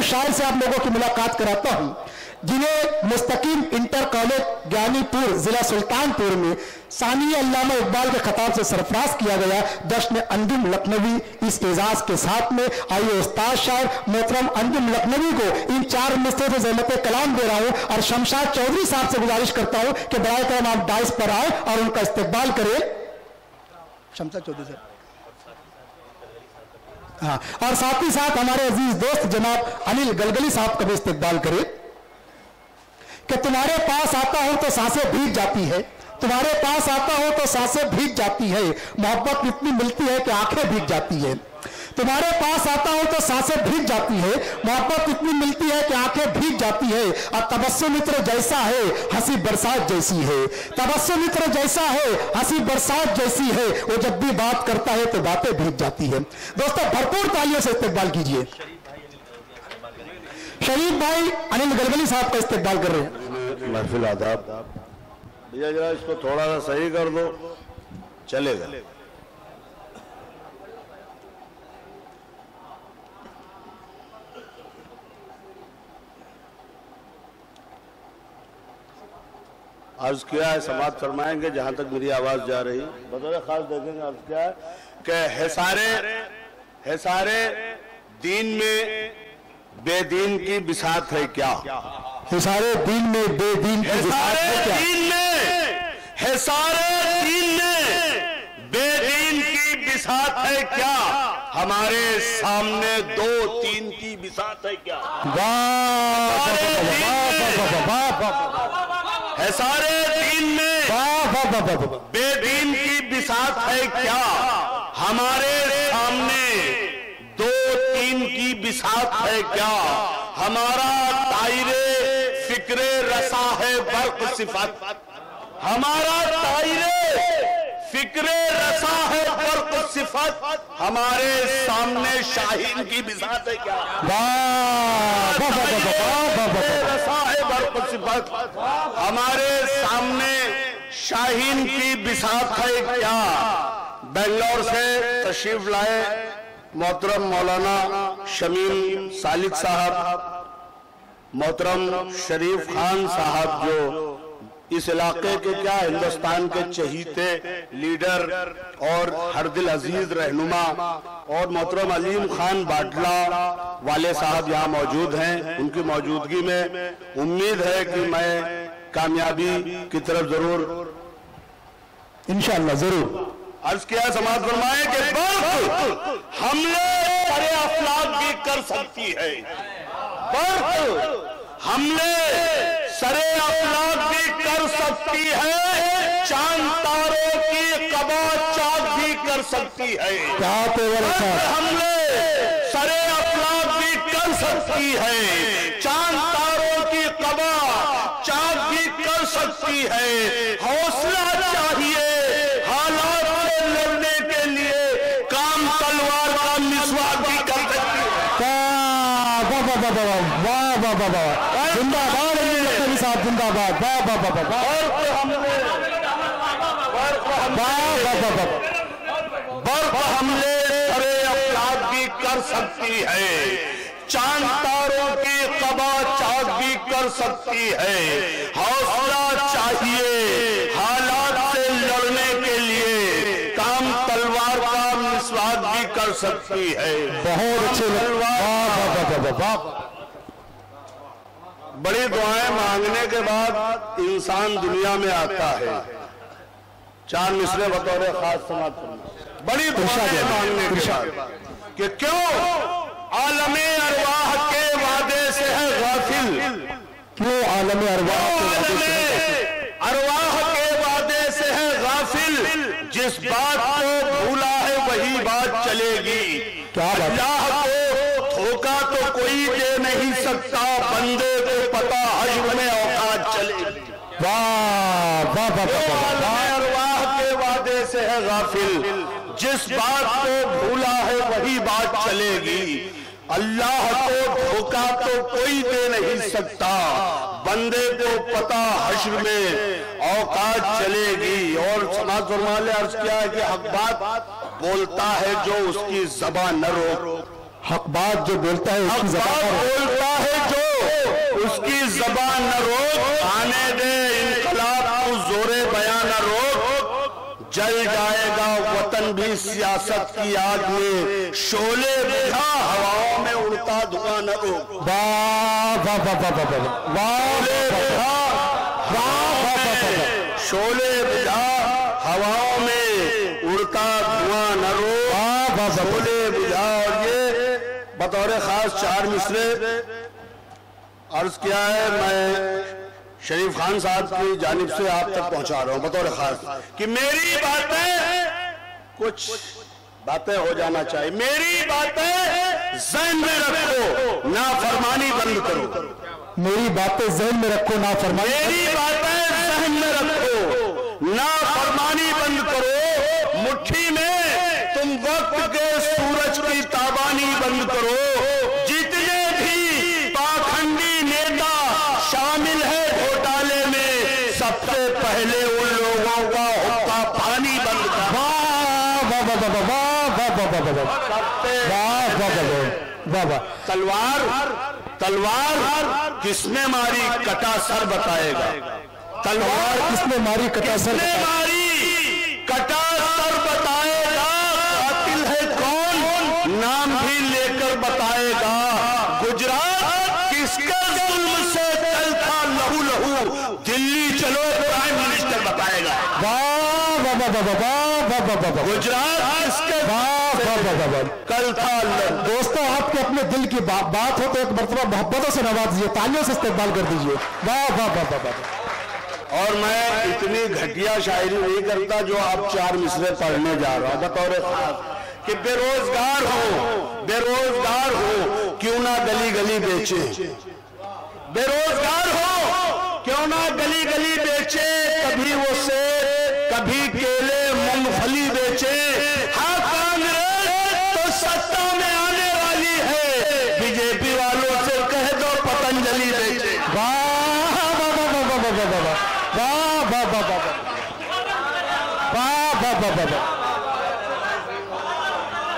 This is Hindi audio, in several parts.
शायर से आप लोगों की मुलाकात कराता हूं, जिन्हें मुस्तकीम इंटर कॉलेज ज्ञानीपुर जिला सुल्तानपुर में सानी अल्लामा इकबाल के खिताब से सरफराज किया गया जश्न अंजुम लखनवी। इस एजाज के साथ में आइए उस्ताद शायर मोहतरम अंजुम लखनवी को इन 4 मिसरे से ज़हमत कलाम दे रहा हूं और शमशाद चौधरी साहब से गुजारिश करता हूं कि बराए करम आप डाइस पर आए और उनका इस्तेकबाल करें। शमशाद चौधरी साहब, हाँ, और साथ ही साथ हमारे अजीज दोस्त जनाब अनिल गलगली साहब का भी इस्तेकबाल करें कि तुम्हारे पास आता हूं तो सांसें भीग जाती है, तुम्हारे पास आता हूं तो सांसें भीग जाती है, मोहब्बत इतनी मिलती है कि आंखें भीग जाती है। तुम्हारे पास आता हूं तो सांसें भीग जाती है, मोहब्बत इतनी मिलती है कि आंखें भीग जाती है। और तबस्सुम मित्र जैसा है हंसी बरसात जैसी है, तबस्सुम मित्र जैसा है हंसी बरसात जैसी है, वो जब भी बात करता है तो बातें भीग जाती है। दोस्तों भरपूर तालियों से इस्तेकबाल कीजिए। शरीफ भाई अनिल गलगली साहब का इस्तेकबाल कर रहे हैं। महफिल आदाब भैया, जरा इसको थोड़ा सा सही कर दो, चलेगा। अर्ज किया है, समाप्त फरमाएंगे जहां तक मेरी आवाज जा रही, बतौर खास देखेंगे। अर्ज किया है कि है सारे दीन में बेदीन की बिसात है क्या, है सारे दीन में बेदीन की बिसात है क्या, है सारे दीन में बेदीन की बिसात है क्या, हमारे सामने 2-3 की बिसात है क्या। है सारे दीन में बेदीन की बिसात है क्या, हमारे सामने 2-3 की बिसात है क्या, हमारा तायरे फिक्रे रसा है बर्क सिफत, हमारा तायरे फिक्रे रसा है बर्क सिफत, हमारे सामने शाहीन की बिसात है क्या। रसा है बर्क सिफत, हमारे सामने शाहीन की बिसात है क्या। बेंगलोर से तशरीफ लाए मोहतरम मौलाना शमीम सालिक साहब, मोहतरम शरीफ खान साहब, जो इस इलाके के क्या हिंदुस्तान के चहीते लीडर और हर दिल अजीज रहनुमा, और मोहतरम अलीम खान बाटला वाले साहब यहाँ मौजूद हैं। उनकी मौजूदगी में उम्मीद है कि मैं कामयाबी की तरफ जरूर इंशाअल्लाह जरूर। अर्ज किया समाज फरमाए कि बर्क हमले परे अफलाक भी कर सकती है, बर्क हमले सरे अफलाक भी कर सकती है, चांद तारों की कबा चाक भी कर सकती है। हमले सरे अफलाक भी कर सकती है, चांद तारों की कबा चाक भी कर सकती है। हौसला चाहिए हालात से लड़ने के लिए, काम तलवार का मिसवाक भी कर सकती है। जिंदाबाद लखनवी साहब, जिंदाबाद। बर्फ हमले सरे अफलाक भी कर सकती है, चांद तारों की कबा चाक भी कर सकती है। हौसला चाहिए हालात से लड़ने के लिए, काम तलवार का मिसवाक भी कर सकती है। बहुत अच्छे बड़ी दुआएं मांगने के बाद इंसान दुनिया में आता है। 4 मिसरे बतौर खास समाप्त करना। बड़ी दुआएं मांगने के बाद कि क्यों आलमे अरवाह के वादे से है गाफिल, क्यों आलमे अरवाह के वादे से है गाफिल, जिस बात को भूला है वही बात चलेगी। क्या अल्लाह को धोखा तो कोई दे नहीं सकता, बंदे को पता हश्र में औकात चलेगी। वाह वाह वाह वाह। अल्लाह के वादे से है गाफिल, जिस बात को भूला है वही बात चलेगी। अल्लाह को धोखा तो कोई दे नहीं सकता, बंदे को पता हश्र में औकात चलेगी। और समाज फरमाले अर्ज किया है कि हक बात बोलता है जो उसकी ज़बान न रोक। हक बात जो बोलता है उसकी ज़बान बोलता है जो उसकी ज़बान न रोक। आने दे इनकलाब को जोरे बयान न रोक, जल जाएगा वतन भी सियासत की आग में। शोले बुझा हवाओं में उड़ता धुआं न रोक। वाह वाह वाह वाह वाह वाह, शोले बुझा हवाओं में उड़ता धुआं न रोक, शोले बुझा। और ये बतौर खास 4 मिसरे अर्ज किया है, मैं शरीफ खान साहब की जानिब से आप तक पहुंचा रहा हूं बतौर खास कि मेरी कुछ बातें हो जाना चाहिए। मेरी बातें ज़हन में रखो, नाफरमानी बंद करो। मेरी बातें ज़हन में रखो, नाफरमानी। मेरी बातें ज़हन में रखो, नाफरमानी बंद करो। मुट्ठी में तुम वक्त के सूरज की ताबानी बंद करो। जितने भी पाखंडी नेता शामिल है घोटाले में, सबसे पहले उन लोगों का हुक्का पानी बंद करो। तलवार किसने मारी कटा सर बताएगा। तलवार किसने मारी कटा सर बताएगा। कातिल है कौन नाम भी लेकर बताएगा। गुजरात किसके जुल्म से जल था लहू लहू, दिल्ली चलो प्राइम मिनिस्टर बताएगा। गुजरात किसके कल था। दोस्तों, आपके अपने दिल की बात हो तो एक मरतबा मोहब्बतों से नवाज दीजिए, तालियों से इस्तेमाल कर दीजिए। वाह वाह वाह वाह वाह। और मैं इतनी घटिया शायरी नहीं करता जो आप 4 मिसरे पढ़ने जा रहा हूं बतौर खास कि बेरोजगार हो क्यों ना गली गली बेचे। बेरोजगार हो क्यों ना गली गली बेचे। कभी वो सेब कभी केले मूंगफली बेचे। हाँ, कांग्रेस तो सत्ता में आने वाली है, बीजेपी वालों से कह दो पतंजलि बेचे। वाह वाह वाह वाह वाह वाह वाह वाह वाह वाह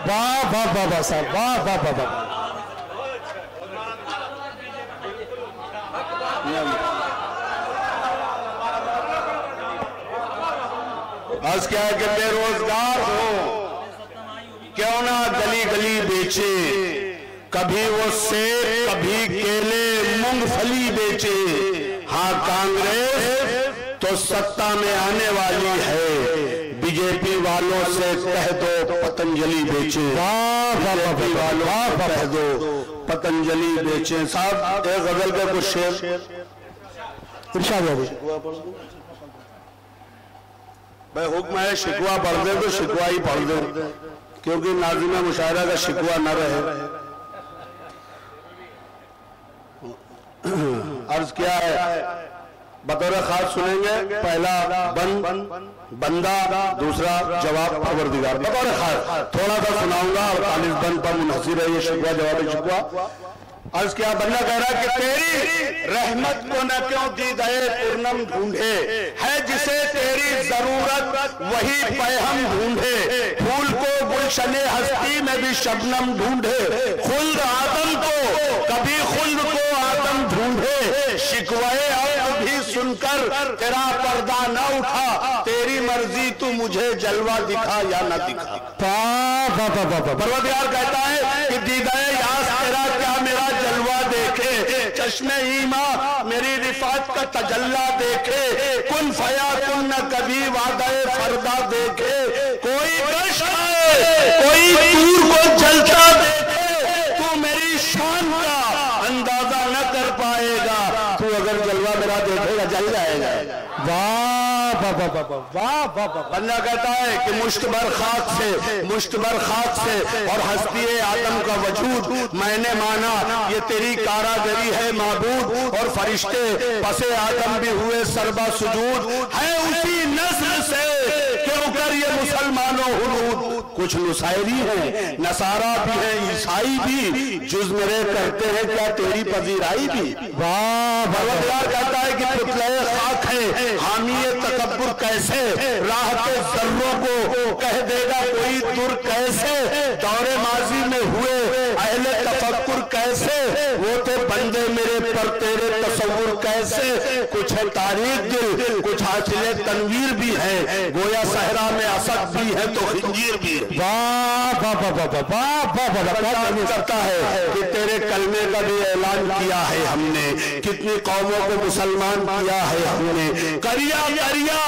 वाह वाह वाह वाह साहब, वाह वाह वाह वाह। आज क्या है कि बेरोजगार हो क्यों ना गली गली बेचे। कभी वो सेब कभी केले मूंगफली बेचे। हाँ, कांग्रेस तो सत्ता में आने वाली है, बीजेपी वालों से कह दो पतंजलि बेचे। बीजेपी वालों से कह दो पतंजलि बेचे। साहब, एक गजल के कुछ शेर इरशाद है। भाई हुक्म है, शिकवा पढ़ दे तो शिकवा ही पढ़ दे, क्योंकि नाज़िम मुशायरा का शिकवा न रहे। अर्ज क्या है बतौर खास सुनेंगे। पहला बंदा, दूसरा जवाब परवरदिगार। बतौर खास थोड़ा सा सुनाऊंगा, 48 बंद पर मुनहसिर है ये शिकवा जवाब शिकवा। अर्ज क्या, बंदा कह रहा है कि तेरी रहमत को न क्यों दी दए पूर्णम ढूंढे, है जिसे तेरी जरूरत वही पैहम ढूंढे। फूल को गुलशने हस्ती में भी शबनम ढूंढे। खुल्द आदम को कभी खुल्द को आदम ढूंढे। शिकवाए अब भी सुनकर तेरा पर्दा न उठा। तेरी मर्जी तू मुझे जलवा दिखा या न दिखा। परवरदिगार कहता है कि दीदाए यास तेरा क्या मेरा जलवा देखे। चश्मे ईमा मेरी रिफात का तजल्ला देखे। कुन फया कुन न कभी वादे फरदा देखे। कोई कष्ट आए कोई दूर को जलता देखे। तू मेरी शान का अंदाजा न कर पाएगा। तू अगर जलवा मेरा देखेगा जल जाएगा। वाह वाह वाह वाह वाह वाह। बंदा कहता है कि मुश्तबर खाक से और हस्ती आदम का वजूद मैंने माना। ये तेरी कारागरी है माबूद। और फरिश्ते पसे आदम भी हुए सरबा सुजूद। है उसी नस्ल से हुनूद, कुछ नुसायरी हैं, नसारा भी हैं, ईसाई भी, जुज मेरे करते हैं क्या तेरी पजीराई भी। वाह परवरदिगार कहता है कि पुतले खाक है हामी तकब्बुर कैसे, राह के जर्रों को कह देगा कोई दुर कैसे, दौरे माजी में हुए अहले तफक्कुर कैसे, वो थे बंदे मेरे पर तेरे तसव्वुर कैसे। कुछ है तारीख दिल, कुछ हासिले तनवीर भी है, गोया सहरा में असद भी है तो खंजीर भी है। वाह वाह वाह वाह वाह वाह वाह करता है कि तेरे कलमे का भी ऐलान किया है हमने, कितनी कौमों को मुसलमान किया है हमने, करिया करिया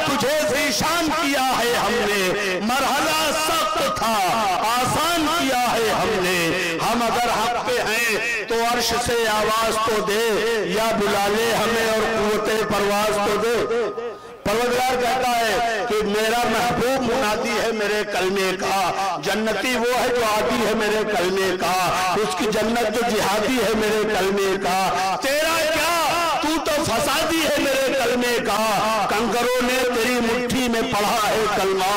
तुझे ज़ीशान किया है हमने, मरहला सख्त था आसान किया है हमने। हम अगर हक पे हैं तो अर्श से आवाज तो दे, या बुला ले हमें और कुव्वते परवाज तो दे। परवरदिगार कहता है कि मेरा महबूब मुनादी है मेरे कलमे का, जन्नती वो है जो आदी है मेरे कलमे का, उसकी जन्नत जो जिहादी है मेरे कलमे का। तेरा क्या, तू तो फसादी है मेरे कलमे का, कंकरों ने तेरी मुट्ठी में पढ़ा है कलमा,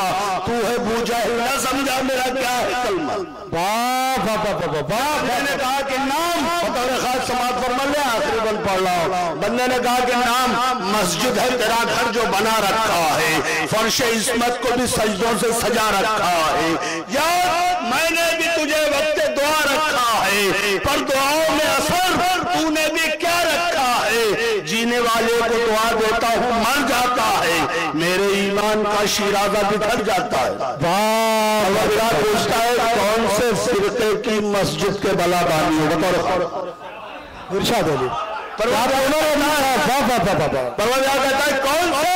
तू है बूझा न समझा मेरा क्या है कलमा। वाह वाह वाह वाह वाह। मैंने कहा कि नाम बतौर खास समाज फरमा ले, आखिरी बंद पढ़ रहा हूं। बंदे ने कहा कि नाम मस्जिद है तेरा घर जो बना रखा है, फर्श इस्मत को भी सजदों से सजा रखा है। यार मैंने भी तुझे वक्त दुआ रखा है, पर दुआओं में असर तूने भी क्या रखा है। जीने वाले को दुआ देता हूँ मर जाता है, मेरे ईमान का शिराजा बिखर जाता है। वाह अल्लाह पूछता है कौन से फिरके की मस्जिद के भला बानी हो, बताओ इरशाद अली। परवरदिगार कहता है कौन से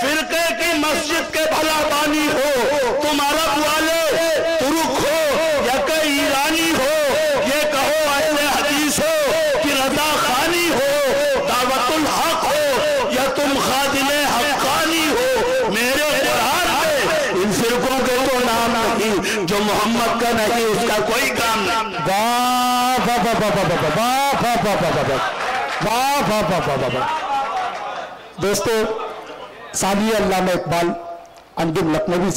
फिरके की मस्जिद के भला बानी हो, तुम अरब वाले तुर्क हो या कोई ईरानी हो, ये कहो अहले हदीस हो कि रजा खानी हो, दावतुल हक हो या तुम खादिमे हक्कानी हो। मेरे कुरान में इन फिरकों के तो नाम नहीं, जो मोहम्मद का नहीं उसका कोई काम नहीं। वाह वाह वाह वाह वाह वाह वाह वाह वाह वाह। दोस्तों, सालिए अल्लामा इकबाल अंजुम लखनवी